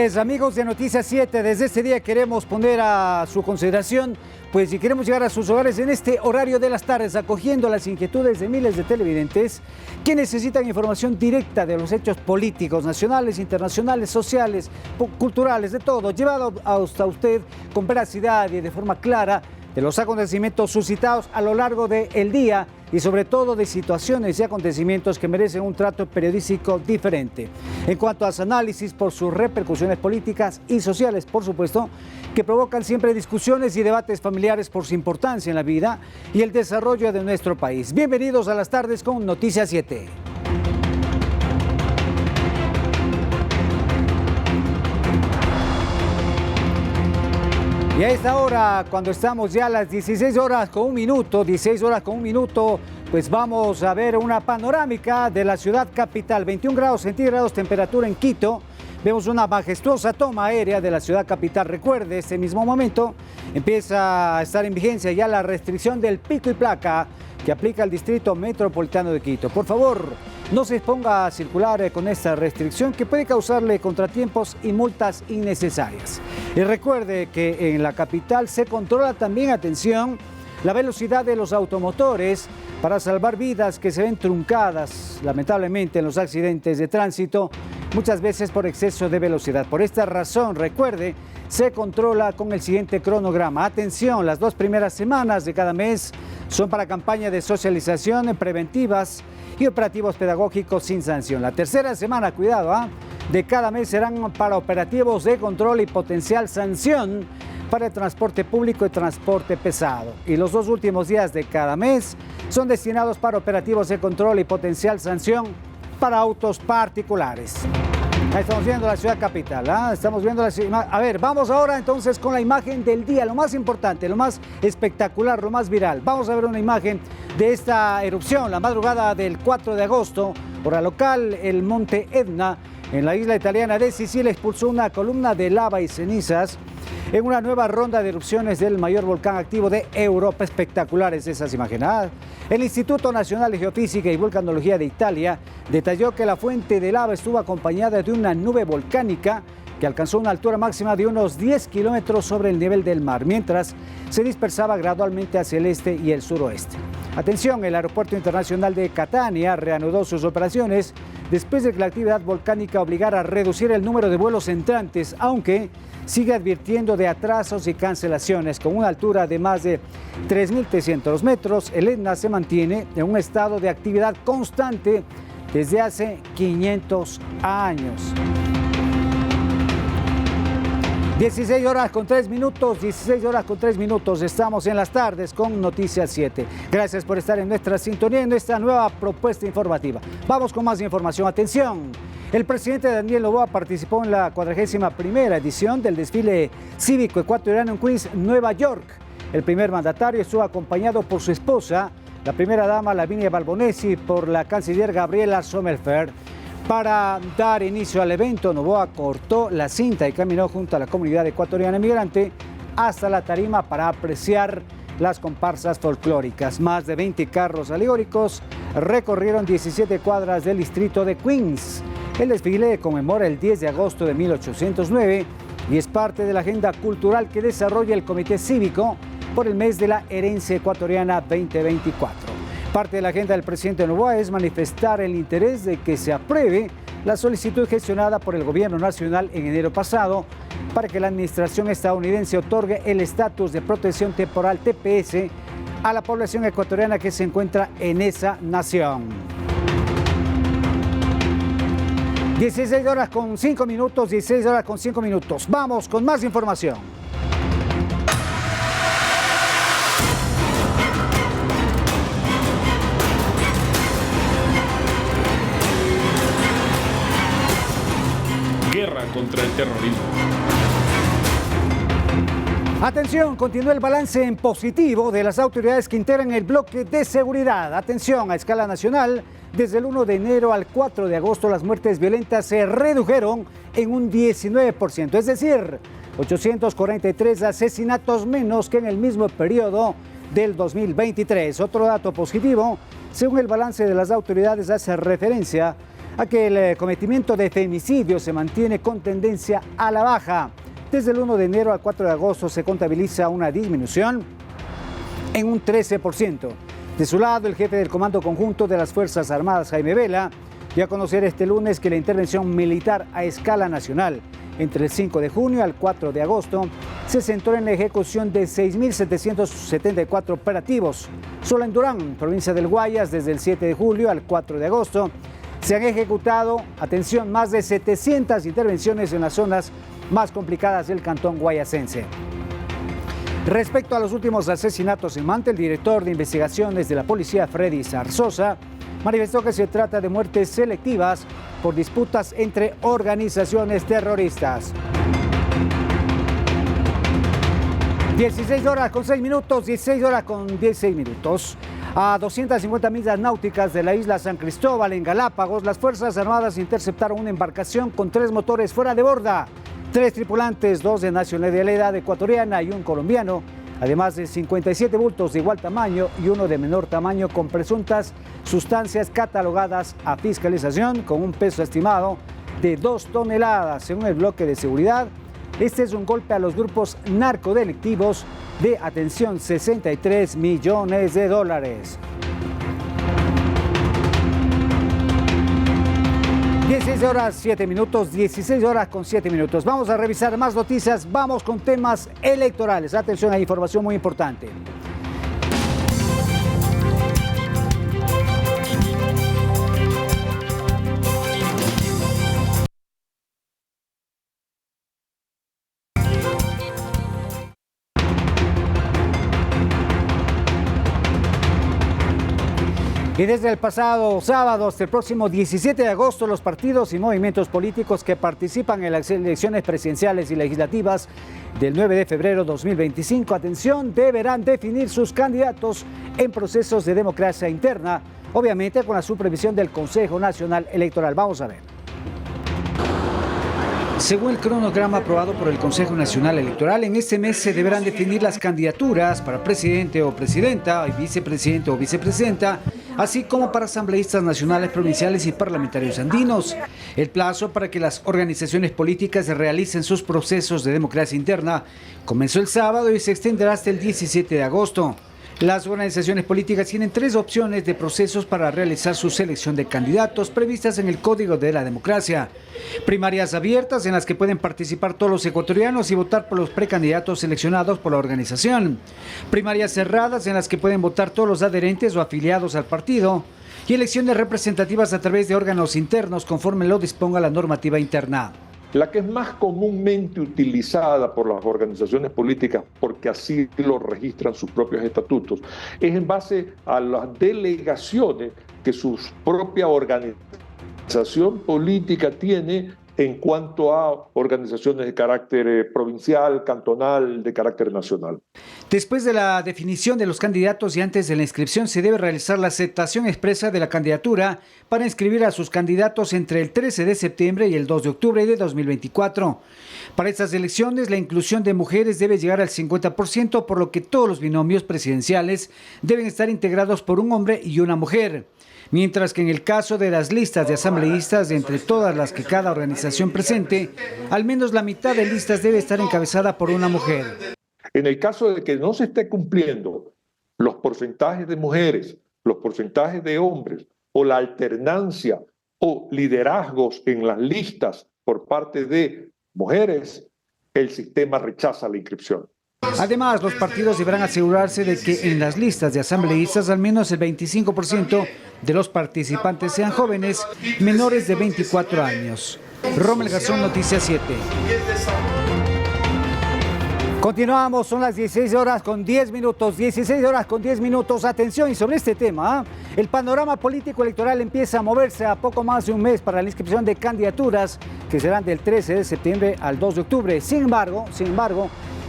tardes, amigos de Noticias 7. Desde este día queremos poner a su consideración, y queremos llegar a sus hogares en este horario de las tardes, acogiendo las inquietudes de miles de televidentes que necesitan información directa de los hechos políticos, nacionales, internacionales, sociales, culturales, de todo, llevado hasta usted con veracidad y de forma clara de los acontecimientos suscitados a lo largo del día y sobre todo de situaciones y acontecimientos que merecen un trato periodístico diferente. En cuanto a su análisis por sus repercusiones políticas y sociales, por supuesto, que provocan siempre discusiones y debates familiares por su importancia en la vida y el desarrollo de nuestro país. Bienvenidos a las tardes con Noticias 7. Y a esta hora, cuando estamos ya a las 16 horas con un minuto, pues vamos a ver una panorámica de la ciudad capital. 21 grados centígrados, temperatura en Quito. Vemos una majestuosa toma aérea de la ciudad capital. Recuerde, este mismo momento empieza a estar en vigencia ya la restricción del pico y placa que aplica el Distrito Metropolitano de Quito. Por favor, no se exponga a circular con esta restricción que puede causarle contratiempos y multas innecesarias. Y recuerde que en la capital se controla también, atención, la velocidad de los automotores para salvar vidas que se ven truncadas, lamentablemente, en los accidentes de tránsito, muchas veces por exceso de velocidad. Por esta razón, recuerde, se controla con el siguiente cronograma. Atención, las 2 primeras semanas de cada mes son para campañas de socialización preventivas y operativos pedagógicos sin sanción. La tercera semana, cuidado, de cada mes serán para operativos de control y potencial sanción para el transporte público y transporte pesado. Y los 2 últimos días de cada mes son destinados para operativos de control y potencial sanción para autos particulares. Ahí estamos viendo la ciudad capital, estamos viendo a ver, vamos ahora entonces con la imagen del día, lo más importante, lo más espectacular, lo más viral. Vamos a ver una imagen de esta erupción, la madrugada del 4 de agosto, hora local, el monte Etna, en la isla italiana de Sicilia, expulsó una columna de lava y cenizas en una nueva ronda de erupciones del mayor volcán activo de Europa. Espectaculares esas imágenes. El Instituto Nacional de Geofísica y Vulcanología de Italia detalló que la fuente de lava estuvo acompañada de una nube volcánica que alcanzó una altura máxima de unos 10 kilómetros sobre el nivel del mar, mientras se dispersaba gradualmente hacia el este y el suroeste. Atención, el Aeropuerto Internacional de Catania reanudó sus operaciones después de que la actividad volcánica obligara a reducir el número de vuelos entrantes, aunque sigue advirtiendo de atrasos y cancelaciones. Con una altura de más de 3.300 metros, el Etna se mantiene en un estado de actividad constante desde hace 500 años. 16 horas con 3 minutos, estamos en las tardes con Noticias 7. Gracias por estar en nuestra sintonía, en nuestra nueva propuesta informativa. Vamos con más información. Atención, el presidente Daniel Noboa participó en la 41ª edición del desfile cívico ecuatoriano en Queens, Nueva York. El primer mandatario estuvo acompañado por su esposa, la primera dama Lavinia Balbonesi, por la canciller Gabriela Sommerfeld. Para dar inicio al evento, Noboa cortó la cinta y caminó junto a la comunidad ecuatoriana migrante hasta la tarima para apreciar las comparsas folclóricas. Más de 20 carros alegóricos recorrieron 17 cuadras del distrito de Queens. El desfile conmemora el 10 de agosto de 1809 y es parte de la agenda cultural que desarrolla el Comité Cívico por el mes de la herencia ecuatoriana 2024. Parte de la agenda del presidente Noboa es manifestar el interés de que se apruebe la solicitud gestionada por el gobierno nacional en enero pasado para que la administración estadounidense otorgue el estatus de protección temporal TPS a la población ecuatoriana que se encuentra en esa nación. 16 horas con 5 minutos. Vamos con más información. Guerra contra el terrorismo. Atención, continúa el balance en positivo de las autoridades que integran el bloque de seguridad. Atención, a escala nacional, desde el 1 de enero al 4 de agosto las muertes violentas se redujeron en un 19%, es decir, 843 asesinatos menos que en el mismo periodo del 2023. Otro dato positivo, según el balance de las autoridades, hace referencia a que el cometimiento de femicidios se mantiene con tendencia a la baja. Desde el 1 de enero al 4 de agosto se contabiliza una disminución en un 13%. De su lado, el jefe del Comando Conjunto de las Fuerzas Armadas, Jaime Vela, dio a conocer este lunes que la intervención militar a escala nacional entre el 5 de junio al 4 de agosto se centró en la ejecución de 6.774 operativos. Solo en Durán, provincia del Guayas, desde el 7 de julio al 4 de agosto, se han ejecutado, atención, más de 700 intervenciones en las zonas más complicadas del cantón guayasense. Respecto a los últimos asesinatos en Manta, el director de investigaciones de la policía, Freddy Zarzosa, manifestó que se trata de muertes selectivas por disputas entre organizaciones terroristas. 16 horas con 6 minutos, 16 horas con 16 minutos. A 250 millas náuticas de la isla San Cristóbal, en Galápagos, las Fuerzas Armadas interceptaron una embarcación con 3 motores fuera de borda. 3 tripulantes, 2 de nacionalidad ecuatoriana y un colombiano, además de 57 bultos de igual tamaño y uno de menor tamaño con presuntas sustancias catalogadas a fiscalización con un peso estimado de 2 toneladas. Según el bloque de seguridad, este es un golpe a los grupos narcodelictivos de, atención, 63 millones de dólares. 16 horas 7 minutos, 16 horas con 7 minutos. Vamos a revisar más noticias, vamos con temas electorales. Atención, hay información muy importante. Y desde el pasado sábado hasta el próximo 17 de agosto, los partidos y movimientos políticos que participan en las elecciones presidenciales y legislativas del 9 de febrero de 2025, atención, deberán definir sus candidatos en procesos de democracia interna, obviamente con la supervisión del Consejo Nacional Electoral. Vamos a ver. Según el cronograma aprobado por el Consejo Nacional Electoral, en este mes se deberán definir las candidaturas para presidente o presidenta, y vicepresidente o vicepresidenta, así como para asambleístas nacionales, provinciales y parlamentarios andinos. El plazo para que las organizaciones políticas realicen sus procesos de democracia interna comenzó el sábado y se extenderá hasta el 17 de agosto. Las organizaciones políticas tienen 3 opciones de procesos para realizar su selección de candidatos previstas en el Código de la Democracia. Primarias abiertas, en las que pueden participar todos los ecuatorianos y votar por los precandidatos seleccionados por la organización. Primarias cerradas, en las que pueden votar todos los adherentes o afiliados al partido. Y elecciones representativas a través de órganos internos, conforme lo disponga la normativa interna. La que es más comúnmente utilizada por las organizaciones políticas, porque así lo registran sus propios estatutos, es en base a las delegaciones que su propia organización política tiene en cuanto a organizaciones de carácter provincial, cantonal, de carácter nacional. Después de la definición de los candidatos y antes de la inscripción, se debe realizar la aceptación expresa de la candidatura para inscribir a sus candidatos entre el 13 de septiembre y el 2 de octubre de 2024. Para estas elecciones, la inclusión de mujeres debe llegar al 50%, por lo que todos los binomios presidenciales deben estar integrados por un hombre y una mujer. Mientras que en el caso de las listas de asambleístas, de entre todas las que cada organización presente, al menos la mitad de listas debe estar encabezada por una mujer. En el caso de que no se esté cumpliendo los porcentajes de mujeres, los porcentajes de hombres, o la alternancia o liderazgos en las listas por parte de mujeres, el sistema rechaza la inscripción. Además, los partidos deberán asegurarse de que en las listas de asambleístas al menos el 25% de los participantes sean jóvenes menores de 24 años. Rommel Garzón, Noticias 7. Continuamos, son las 16 horas con 10 minutos, 16 horas con 10 minutos. Atención, y sobre este tema, el panorama político electoral empieza a moverse a poco más de un mes para la inscripción de candidaturas que serán del 13 de septiembre al 2 de octubre. Sin embargo,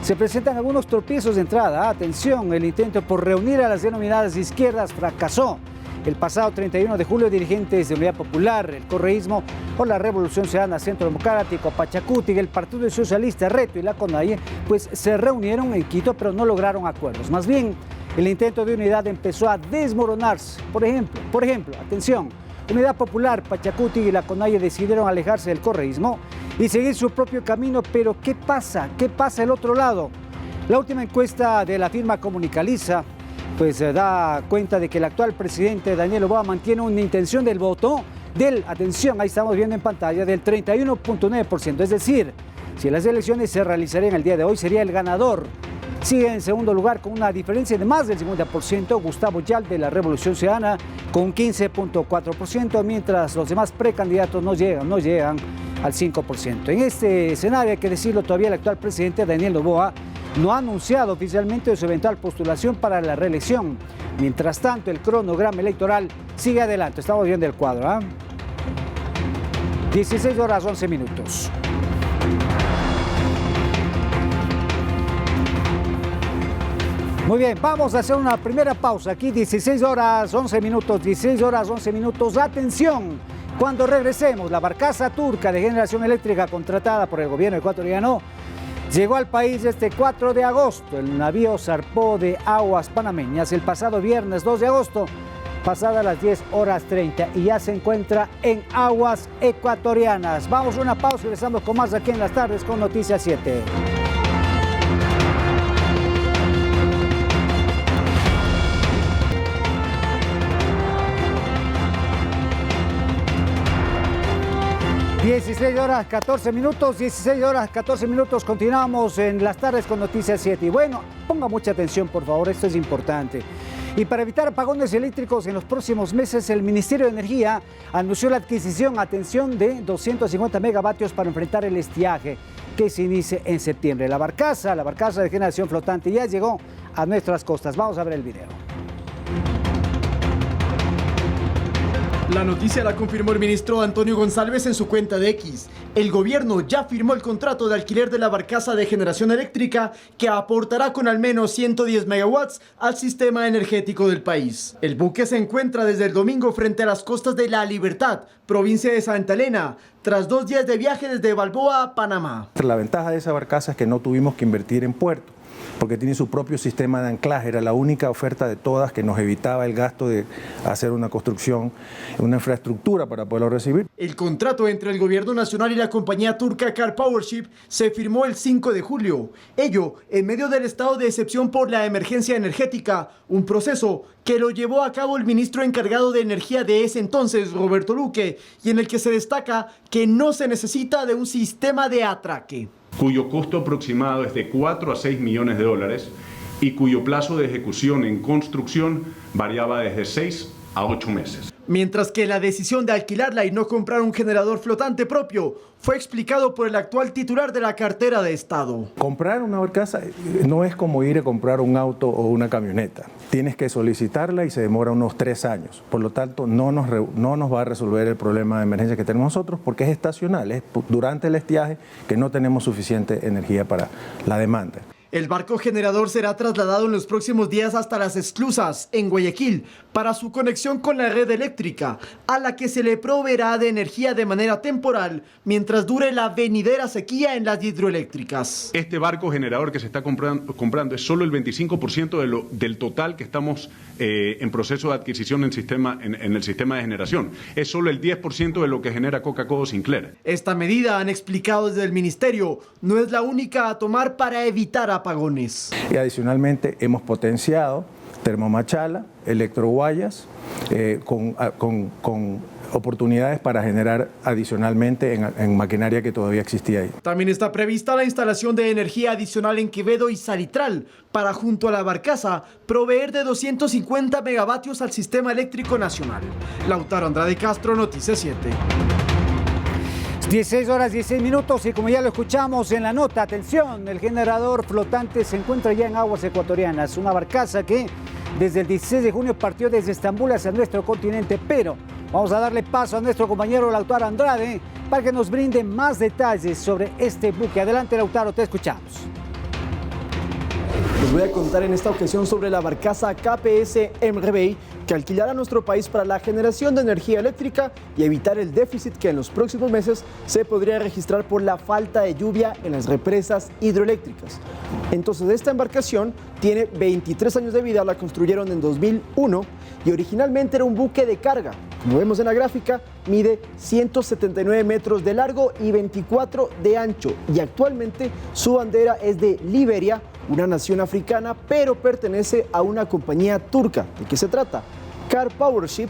se presentan algunos tropiezos de entrada. Atención, el intento por reunir a las denominadas izquierdas fracasó. El pasado 31 de julio, dirigentes de Unidad Popular, el Correísmo o la Revolución Ciudadana Centro Democrático, Pachacuti, el Partido Socialista, Reto y la CONAIE, pues se reunieron en Quito, pero no lograron acuerdos. Más bien, el intento de unidad empezó a desmoronarse. Por ejemplo, atención, Unidad Popular, Pachacuti y la CONAIE decidieron alejarse del correísmo y seguir su propio camino, pero ¿qué pasa? ¿Qué pasa al otro lado? La última encuesta de la firma Comunicaliza pues da cuenta de que el actual presidente Daniel Noboa mantiene una intención del voto atención, ahí estamos viendo en pantalla, del 31.9%, es decir, si las elecciones se realizarían el día de hoy, sería el ganador. Sigue en segundo lugar con una diferencia de más del 50% Gustavo Yal de la Revolución Ciudadana con 15.4%, mientras los demás precandidatos no llegan al 5%. En este escenario, hay que decirlo, todavía el actual presidente Daniel Noboa no ha anunciado oficialmente su eventual postulación para la reelección. Mientras tanto, el cronograma electoral sigue adelante. Estamos viendo el cuadro. 16 horas 11 minutos. Muy bien, vamos a hacer una primera pausa. Aquí 16 horas 11 minutos, 16 horas 11 minutos. Atención, cuando regresemos, la barcaza turca de generación eléctrica contratada por el gobierno ecuatoriano llegó al país este 4 de agosto. El navío zarpó de aguas panameñas el pasado viernes 2 de agosto, pasadas las 10 horas 30, y ya se encuentra en aguas ecuatorianas. Vamos a una pausa y regresamos con más aquí en las tardes con Noticias 7. ...16 horas 14 minutos, 16 horas 14 minutos, continuamos en las tardes con Noticias 7. Y bueno, ponga mucha atención, por favor, esto es importante. Y para evitar apagones eléctricos en los próximos meses, el Ministerio de Energía anunció la adquisición, atención, de 250 megavatios para enfrentar el estiaje que se inicie en septiembre. La barcaza de generación flotante ya llegó a nuestras costas. Vamos a ver el video. La noticia la confirmó el ministro Antonio González en su cuenta de X. El gobierno ya firmó el contrato de alquiler de la barcaza de generación eléctrica que aportará con al menos 110 megawatts al sistema energético del país. El buque se encuentra desde el domingo frente a las costas de La Libertad, provincia de Santa Elena, tras 2 días de viaje desde Balboa a Panamá. La ventaja de esa barcaza es que no tuvimos que invertir en puerto, porque tiene su propio sistema de anclaje. Era la única oferta de todas que nos evitaba el gasto de hacer una construcción, una infraestructura para poderlo recibir. El contrato entre el gobierno nacional y la compañía turca Car Powership se firmó el 5 de julio. Ello en medio del estado de excepción por la emergencia energética, un proceso que lo llevó a cabo el ministro encargado de energía de ese entonces, Roberto Luque, y en el que se destaca que no se necesita de un sistema de atraque, cuyo costo aproximado es de 4 a 6 millones de dólares y cuyo plazo de ejecución en construcción variaba desde 6 a 8 meses. Mientras que la decisión de alquilarla y no comprar un generador flotante propio fue explicado por el actual titular de la cartera de Estado. Comprar una barcaza no es como ir a comprar un auto o una camioneta. Tienes que solicitarla y se demora unos 3 años. Por lo tanto, no nos va a resolver el problema de emergencia que tenemos nosotros, porque es estacional, es durante el estiaje que no tenemos suficiente energía para la demanda. El barco generador será trasladado en los próximos días hasta las esclusas en Guayaquil para su conexión con la red eléctrica, a la que se le proveerá de energía de manera temporal mientras dure la venidera sequía en las hidroeléctricas. Este barco generador que se está comprando es solo el 25% del total que estamos en proceso de adquisición en el sistema de generación. Es solo el 10% de lo que genera Coca-Cola Sinclair. Esta medida, han explicado desde el ministerio, no es la única a tomar para evitar apagones. Y adicionalmente hemos potenciado Termomachala, Electroguayas, con oportunidades para generar adicionalmente en maquinaria que todavía existía ahí. También está prevista la instalación de energía adicional en Quevedo y Salitral para, junto a la barcaza, proveer de 250 megavatios al sistema eléctrico nacional. Lautaro Andrade Castro, Noticias 7. 16 horas 16 minutos y como ya lo escuchamos en la nota, atención, el generador flotante se encuentra ya en aguas ecuatorianas, una barcaza que desde el 16 de junio partió desde Estambul hacia nuestro continente, pero vamos a darle paso a nuestro compañero Lautaro Andrade para que nos brinde más detalles sobre este buque. Adelante, Lautaro, te escuchamos. Les voy a contar en esta ocasión sobre la barcaza KPS Emrebey, que alquilará nuestro país para la generación de energía eléctrica y evitar el déficit que en los próximos meses se podría registrar por la falta de lluvia en las represas hidroeléctricas. Entonces, esta embarcación tiene 23 años de vida, la construyeron en 2001 y originalmente era un buque de carga Como vemos en la gráfica, mide 179 metros de largo y 24 de ancho, y actualmente su bandera es de Liberia, una nación africana, pero pertenece a una compañía turca. ¿De qué se trata? Car Powership,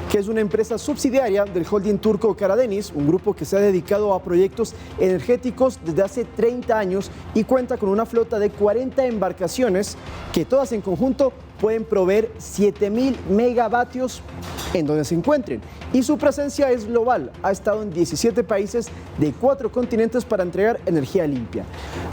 que es una empresa subsidiaria del holding turco Karadeniz, un grupo que se ha dedicado a proyectos energéticos desde hace 30 años y cuenta con una flota de 40 embarcaciones que todas en conjunto pueden proveer 7.000 megavatios en donde se encuentren. Y su presencia es global, ha estado en 17 países de 4 continentes para entregar energía limpia.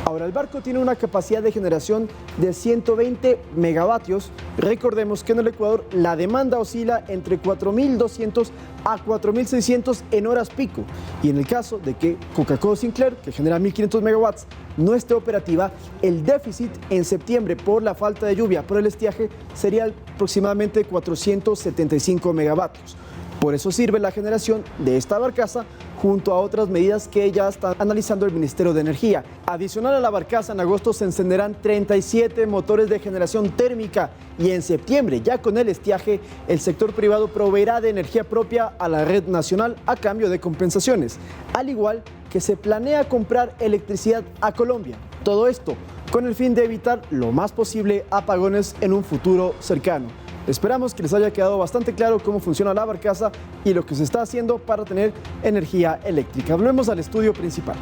Ahora, el barco tiene una capacidad de generación de 120 megavatios. Recordemos que en el Ecuador la demanda oscila entre 4.200 a 4.600 en horas pico. Y en el caso de que Coca-Cola Sinclair, que genera 1.500 megawatts, no esté operativa, el déficit en septiembre por la falta de lluvia por el estiaje sería aproximadamente 475 megavatios. Por eso sirve la generación de esta barcaza junto a otras medidas que ya está analizando el Ministerio de Energía. Adicional a la barcaza, en agosto se encenderán 37 motores de generación térmica y en septiembre, ya con el estiaje, el sector privado proveerá de energía propia a la red nacional a cambio de compensaciones, al igual que se planea comprar electricidad a Colombia. Todo esto con el fin de evitar lo más posible apagones en un futuro cercano. Esperamos que les haya quedado bastante claro cómo funciona la barcaza y lo que se está haciendo para tener energía eléctrica. Volvemos al estudio principal.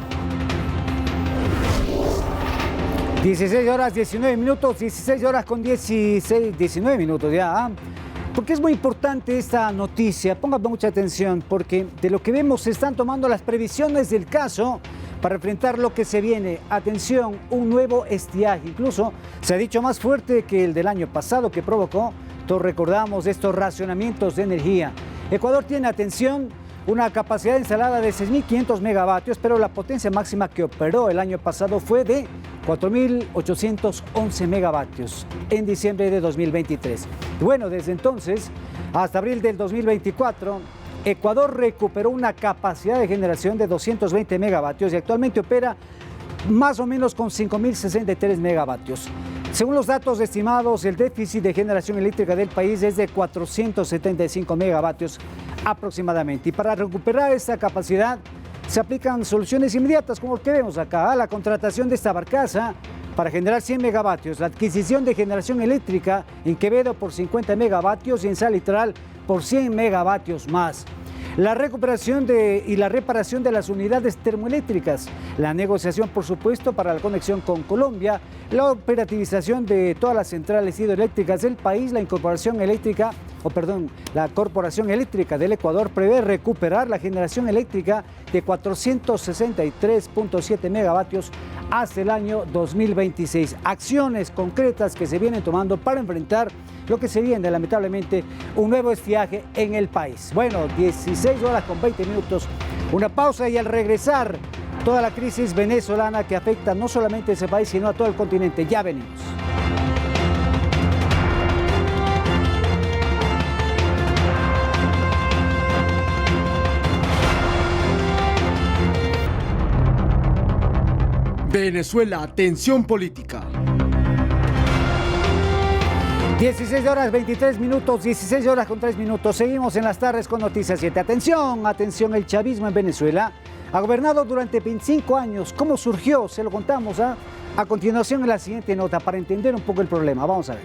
16 horas 19 minutos, 16 horas con 19 minutos ya. Porque es muy importante esta noticia, pongan mucha atención, porque de lo que vemos se están tomando las previsiones del caso para enfrentar lo que se viene. Atención, un nuevo estiaje, incluso se ha dicho más fuerte que el del año pasado, que provocó, todos recordamos, estos racionamientos de energía. Ecuador tiene, atención, una capacidad instalada de 6.500 megavatios, pero la potencia máxima que operó el año pasado fue de 4.811 megavatios en diciembre de 2023. Y bueno, desde entonces hasta abril del 2024, Ecuador recuperó una capacidad de generación de 220 megavatios y actualmente opera más o menos con 5.063 megavatios. Según los datos estimados, el déficit de generación eléctrica del país es de 475 megavatios aproximadamente. Y para recuperar esta capacidad se aplican soluciones inmediatas, como lo que vemos acá: la contratación de esta barcaza para generar 100 megavatios, la adquisición de generación eléctrica en Quevedo por 50 megavatios y en Salitral por 100 megavatios más. La recuperación y la reparación de las unidades termoeléctricas, la negociación, por supuesto, para la conexión con Colombia, la operativización de todas las centrales hidroeléctricas del país, la Corporación Eléctrica del Ecuador prevé recuperar la generación eléctrica de 463.7 megavatios hasta el año 2026. Acciones concretas que se vienen tomando para enfrentar lo que se viene, lamentablemente, un nuevo estiaje en el país. Bueno, 16 horas con 20 minutos, una pausa y al regresar, toda la crisis venezolana que afecta no solamente a ese país, sino a todo el continente. Ya venimos. Venezuela, tensión política. 16 horas 23 minutos, 16 horas con 3 minutos. Seguimos en las tardes con Noticias 7. Atención, atención, el chavismo en Venezuela ha gobernado durante 25 años. ¿Cómo surgió? Se lo contamos a continuación en la siguiente nota para entender un poco el problema. Vamos a ver.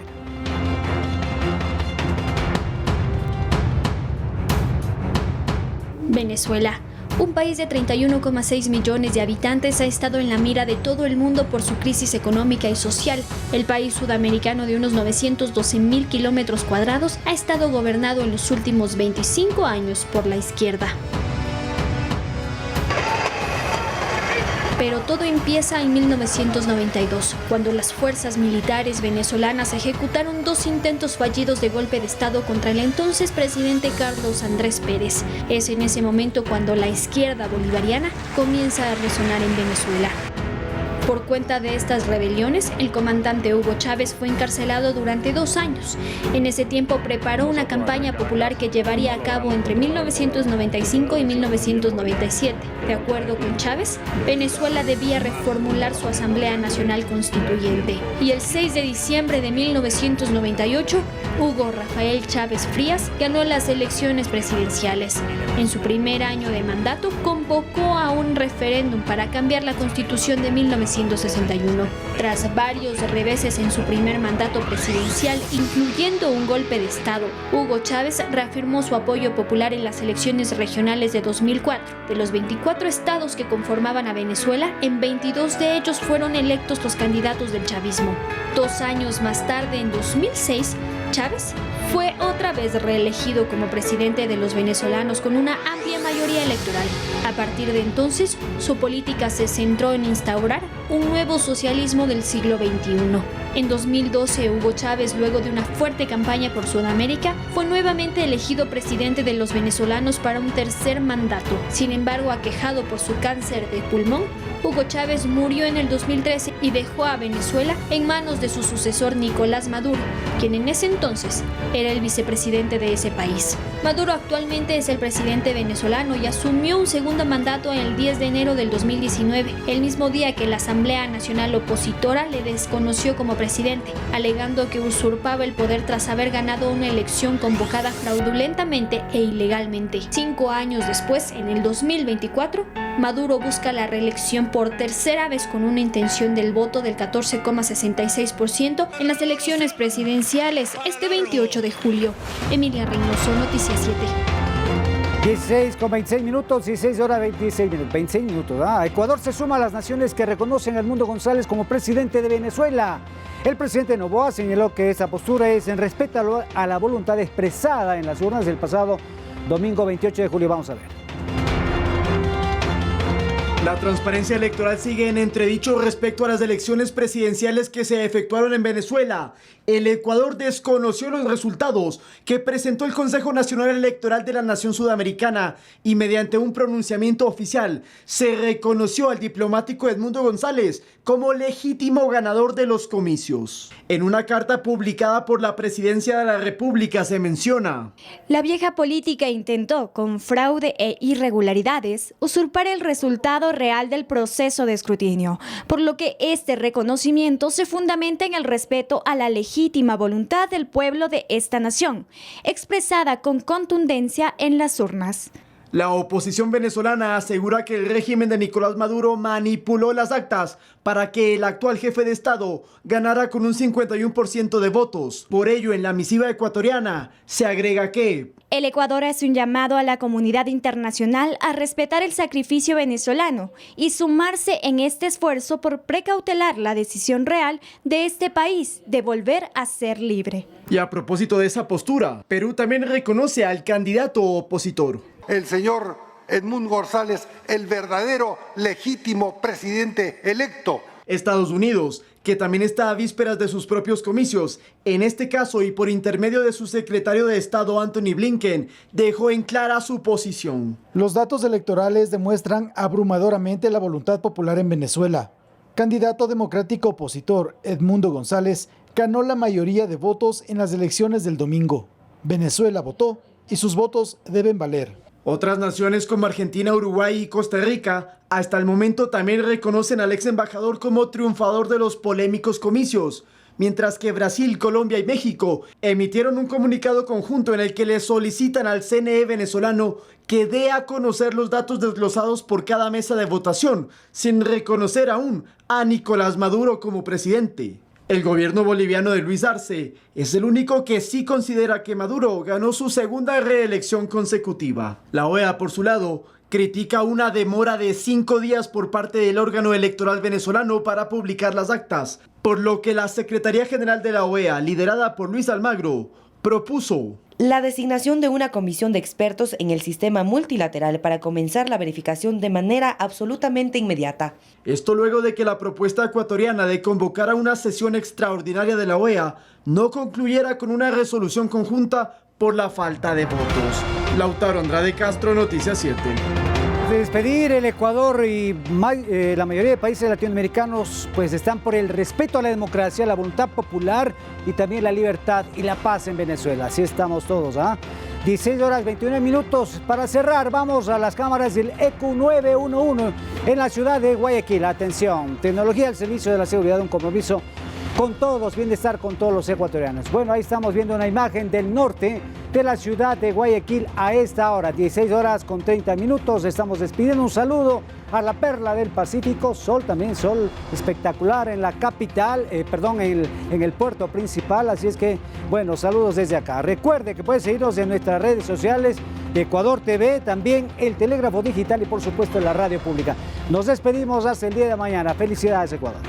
Venezuela. Un país de 31,6 millones de habitantes ha estado en la mira de todo el mundo por su crisis económica y social. El país sudamericano de unos 912.000 kilómetros cuadrados ha estado gobernado en los últimos 25 años por la izquierda. Pero todo empieza en 1992, cuando las fuerzas militares venezolanas ejecutaron 2 intentos fallidos de golpe de Estado contra el entonces presidente Carlos Andrés Pérez. Es en ese momento cuando la izquierda bolivariana comienza a resonar en Venezuela. Por cuenta de estas rebeliones, el comandante Hugo Chávez fue encarcelado durante 2 años. En ese tiempo preparó una campaña popular que llevaría a cabo entre 1995 y 1997. De acuerdo con Chávez, Venezuela debía reformular su Asamblea Nacional Constituyente. Y el 6 de diciembre de 1998 Hugo Rafael Chávez Frías, ganó las elecciones presidenciales. En su primer año de mandato, convocó a un referéndum para cambiar la Constitución de 1961. Tras varios reveses en su primer mandato presidencial, incluyendo un golpe de Estado, Hugo Chávez reafirmó su apoyo popular en las elecciones regionales de 2004. De los 24 estados que conformaban a Venezuela, en 22 de ellos fueron electos los candidatos del chavismo. 2 años más tarde, en 2006, Chávez fue otra vez reelegido como presidente de los venezolanos con una amplia mayoría electoral. A partir de entonces, su política se centró en instaurar un nuevo socialismo del siglo XXI. En 2012, Hugo Chávez, luego de una fuerte campaña por Sudamérica, fue nuevamente elegido presidente de los venezolanos para un tercer mandato. Sin embargo, aquejado por su cáncer de pulmón, Hugo Chávez murió en el 2013 y dejó a Venezuela en manos de su sucesor Nicolás Maduro, quien en ese entonces era el vicepresidente de ese país. Maduro actualmente es el presidente venezolano y asumió un segundo mandato el 10 de enero del 2019, el mismo día que la Asamblea Nacional Opositora le desconoció como presidente, alegando que usurpaba el poder tras haber ganado una elección convocada fraudulentamente e ilegalmente. 5 años después, en el 2024, Maduro busca la reelección por tercera vez con una intención del voto del 14,66% en las elecciones presidenciales este 28 de julio. Emilia Reynoso, Noticias 7. 16 con 26 minutos, 16 horas 26 minutos. Ecuador se suma a las naciones que reconocen a Edmundo González como presidente de Venezuela. El presidente Noboa señaló que esa postura es en respeto a la voluntad expresada en las urnas del pasado domingo 28 de julio. Vamos a ver. La transparencia electoral sigue en entredicho respecto a las elecciones presidenciales que se efectuaron en Venezuela. El Ecuador desconoció los resultados que presentó el Consejo Nacional Electoral de la Nación Sudamericana y mediante un pronunciamiento oficial se reconoció al diplomático Edmundo González como legítimo ganador de los comicios. En una carta publicada por la Presidencia de la República se menciona: la vieja política intentó, con fraude e irregularidades, usurpar el resultado real del proceso de escrutinio, por lo que este reconocimiento se fundamenta en el respeto a la legítima voluntad del pueblo de esta nación, expresada con contundencia en las urnas. La oposición venezolana asegura que el régimen de Nicolás Maduro manipuló las actas para que el actual jefe de Estado ganara con un 51% de votos. Por ello, en la misiva ecuatoriana se agrega que el Ecuador hace un llamado a la comunidad internacional a respetar el sacrificio venezolano y sumarse en este esfuerzo por precautelar la decisión real de este país de volver a ser libre. Y a propósito de esa postura, Perú también reconoce al candidato opositor. El señor Edmundo González, el verdadero legítimo presidente electo. Estados Unidos, que también está a vísperas de sus propios comicios, en este caso y por intermedio de su secretario de Estado Antony Blinken, dejó en clara su posición. Los datos electorales demuestran abrumadoramente la voluntad popular en Venezuela. Candidato democrático opositor Edmundo González ganó la mayoría de votos en las elecciones del domingo. Venezuela votó y sus votos deben valer. Otras naciones como Argentina, Uruguay y Costa Rica hasta el momento también reconocen al ex embajador como triunfador de los polémicos comicios, mientras que Brasil, Colombia y México emitieron un comunicado conjunto en el que le solicitan al CNE venezolano que dé a conocer los datos desglosados por cada mesa de votación, sin reconocer aún a Nicolás Maduro como presidente. El gobierno boliviano de Luis Arce es el único que sí considera que Maduro ganó su segunda reelección consecutiva. La OEA, por su lado, critica una demora de 5 días por parte del órgano electoral venezolano para publicar las actas, por lo que la Secretaría General de la OEA, liderada por Luis Almagro, propuso la designación de una comisión de expertos en el sistema multilateral para comenzar la verificación de manera absolutamente inmediata. Esto luego de que la propuesta ecuatoriana de convocar a una sesión extraordinaria de la OEA no concluyera con una resolución conjunta por la falta de votos. Lautaro Andrade Castro, Noticias 7. De despedir, el Ecuador y la mayoría de países latinoamericanos pues están por el respeto a la democracia, la voluntad popular y también la libertad y la paz en Venezuela. Así estamos todos, 16 horas 21 minutos. Para cerrar, vamos a las cámaras del ECU 911 en la ciudad de Guayaquil. Atención, tecnología al servicio de la seguridad, un compromiso con todos, bienestar con todos los ecuatorianos. Bueno, ahí estamos viendo una imagen del norte de la ciudad de Guayaquil a esta hora, 16 horas con 30 minutos. Estamos despidiendo. Un saludo a la perla del Pacífico, sol también, sol espectacular en la capital, en el puerto principal. Así es que, bueno, saludos desde acá. Recuerde que puede seguirnos en nuestras redes sociales, Ecuador TV, también el Telégrafo Digital y por supuesto en la radio pública. Nos despedimos hasta el día de mañana. Felicidades, Ecuador.